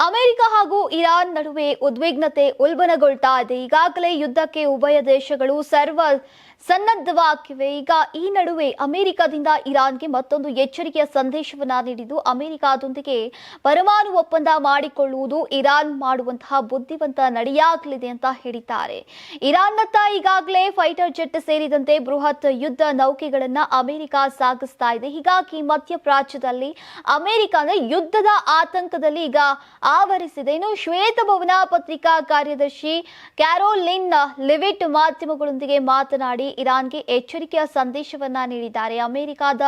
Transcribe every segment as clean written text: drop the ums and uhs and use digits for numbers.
America ಹಾಗೂ Iran ನಡುವೆ ಉದ್ವಿಗ್ನತೆ ಉಲ್ಬಣಗೊಳ್ತಾ ಇದೆ. ಈಗಾಗಲೇ ಯುದ್ಧಕ್ಕೆ ಉಭಯ ದೇಶಗಳು ಸನ್ನದ್ಧವಾಗಿವೆ. ಈಗ ಈ ನಡುವೆ ಅಮೆರಿಕದಿಂದ ಇರಾನ್ಗೆ ಮತ್ತೊಂದು ಎಚ್ಚರಿಕೆಯ ಸಂದೇಶವನ್ನ ನೀಡಿದ್ದು, ಅಮೆರಿಕದೊಂದಿಗೆ ಪರಮಾಣು ಒಪ್ಪಂದ ಮಾಡಿಕೊಳ್ಳುವುದು ಇರಾನ್ ಮಾಡುವಂತಹ ಬುದ್ಧಿವಂತ ನಡೆಯಾಗಲಿದೆ ಅಂತ ಹೇಳಿದ್ದಾರೆ. ಇರಾನ್ನತ್ತ ಈಗಾಗಲೇ ಫೈಟರ್ ಜೆಟ್ ಸೇರಿದಂತೆ ಬೃಹತ್ ಯುದ್ಧ ನೌಕೆಗಳನ್ನ ಅಮೆರಿಕ ಸಾಗಿಸ್ತಾ ಇದೆ. ಹೀಗಾಗಿ ಮಧ್ಯಪ್ರಾಚ್ಯದಲ್ಲಿ ಅಮೆರಿಕ ಅಂದ್ರೆ ಯುದ್ಧದ ಆತಂಕದಲ್ಲಿ ಈಗ ಆವರಿಸಿದೆ. ಇನ್ನು ಶ್ವೇತಭವನ ಪತ್ರಿಕಾ ಕಾರ್ಯದರ್ಶಿ ಕ್ಯಾರೋಲಿನ್ ಲಿವಿಟ್ ಮಾಧ್ಯಮಗಳೊಂದಿಗೆ ಮಾತನಾಡಿ ಇರಾನ್ಗೆ ಎಚ್ಚರಿಕೆಯ ಸಂದೇಶವನ್ನ ನೀಡಿದ್ದಾರೆ. ಅಮೆರಿಕದ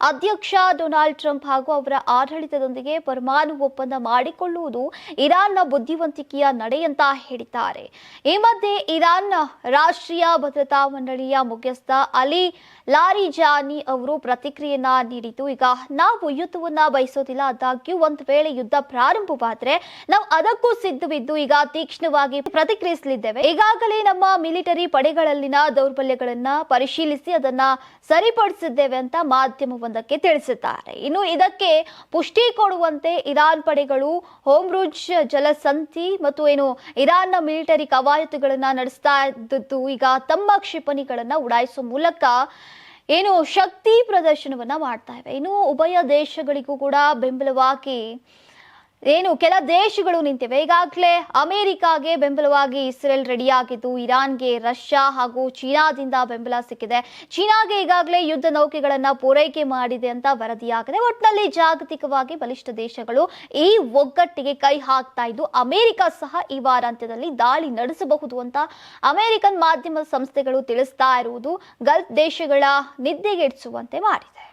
ಅಧ್ಯಕ್ಷ ಡೊನಾಲ್ಡ್ ಟ್ರಂಪ್ ಹಾಗೂ ಅವರ ಆಡಳಿತದೊಂದಿಗೆ ಪರಮಾಣು ಒಪ್ಪಂದ ಮಾಡಿಕೊಳ್ಳುವುದು ಇರಾನ್ನ ಬುದ್ಧಿವಂತಿಕೆಯ ನಡೆ ಅಂತ ಹೇಳಿದ್ದಾರೆ. ಈ ಮಧ್ಯೆ ಇರಾನ್ ರಾಷ್ಟ್ರೀಯ ಭದ್ರತಾ ಮಂಡಳಿಯ ಮುಖ್ಯಸ್ಥ ಅಲಿ ಲಾರಿಜಾನಿ ಅವರು ಪ್ರತಿಕ್ರಿಯೆಯನ್ನ ನೀಡಿದ್ದು, ಈಗ ನಾವು ಯುದ್ಧವನ್ನ ಬಯಸೋದಿಲ್ಲ, ಆದಾಗ್ಯೂ ಒಂದು ವೇಳೆ ಯುದ್ಧ ಪ್ರಾರಂಭವಾದ್ರೆ ನಾವು ಅದಕ್ಕೂ ಸಿದ್ಧವಿದ್ದು ಈಗ ತೀಕ್ಷ್ಣವಾಗಿ ಪ್ರತಿಕ್ರಿಯಿಸಲಿದ್ದೇವೆ. ಈಗಾಗಲೇ ನಮ್ಮ ಮಿಲಿಟರಿ ಪಡೆಗಳಲ್ಲಿನ ದೌರ್ಬಲ್ಯಗಳನ್ನ ಪರಿಶೀಲಿಸಿ ಅದನ್ನ ಸರಿಪಡಿಸಿದ್ದೇವೆ ಅಂತ ಮಾಧ್ಯಮವೊಂದಕ್ಕೆ ತಿಳಿಸಿದ್ದಾರೆ. ಇನ್ನು ಇದಕ್ಕೆ ಪುಷ್ಟಿ ಕೊಡುವಂತೆ ಇರಾನ್ ಪಡೆಗಳು ಹೋಮ್ರುಜ್ ಜಲಸಂಧಿ ಮತ್ತು ಇರಾನ್ನ ಮಿಲಿಟರಿ ಕವಾಯತುಗಳನ್ನ ನಡೆಸ್ತಾ ಇದ್ದದ್ದು ಈಗ ತಮ್ಮ ಕ್ಷಿಪಣಿಗಳನ್ನ ಉಡಾಯಿಸುವ ಮೂಲಕ ಶಕ್ತಿ ಪ್ರದರ್ಶನವನ್ನ ಮಾಡ್ತಾ ಇವೆ. ಇನ್ನು ಉಭಯ ದೇಶಗಳಿಗೂ ಕೂಡ ಬೆಂಬಲವಾಗಿ ಕೆಲ ದೇಶಗಳು ನಿಂತಿವೆ. ಈಗಾಗಲೇ ಅಮೆರಿಕಾಗೆ ಬೆಂಬಲವಾಗಿ ಇಸ್ರೇಲ್ ರೆಡಿಯಾಗಿದ್ದು, ಇರಾನ್ಗೆ ರಷ್ಯಾ ಹಾಗೂ ಚೀನಾದಿಂದ ಬೆಂಬಲ ಸಿಕ್ಕಿದೆ. ಚೀನಾಗೆ ಈಗಾಗಲೇ ಯುದ್ಧ ನೌಕೆಗಳನ್ನ ಪೂರೈಕೆ ಮಾಡಿದೆ ಅಂತ ವರದಿಯಾಗಿದೆ. ಒಟ್ಟಿನಲ್ಲಿ ಜಾಗತಿಕವಾಗಿ ಬಲಿಷ್ಠ ದೇಶಗಳು ಈ ಒಗ್ಗಟ್ಟಿಗೆ ಕೈ ಹಾಕ್ತಾ ಇದ್ದು, ಅಮೆರಿಕ ಸಹ ಈ ವಾರಾಂತ್ಯದಲ್ಲಿ ದಾಳಿ ನಡೆಸಬಹುದು ಅಂತ ಅಮೆರಿಕನ್ ಮಾಧ್ಯಮ ಸಂಸ್ಥೆಗಳು ತಿಳಿಸ್ತಾ ಇರುವುದು ಗಲ್ಫ್ ದೇಶಗಳ ನಿದ್ದೆಗೆಡಿಸುವಂತೆ ಮಾಡಿದೆ.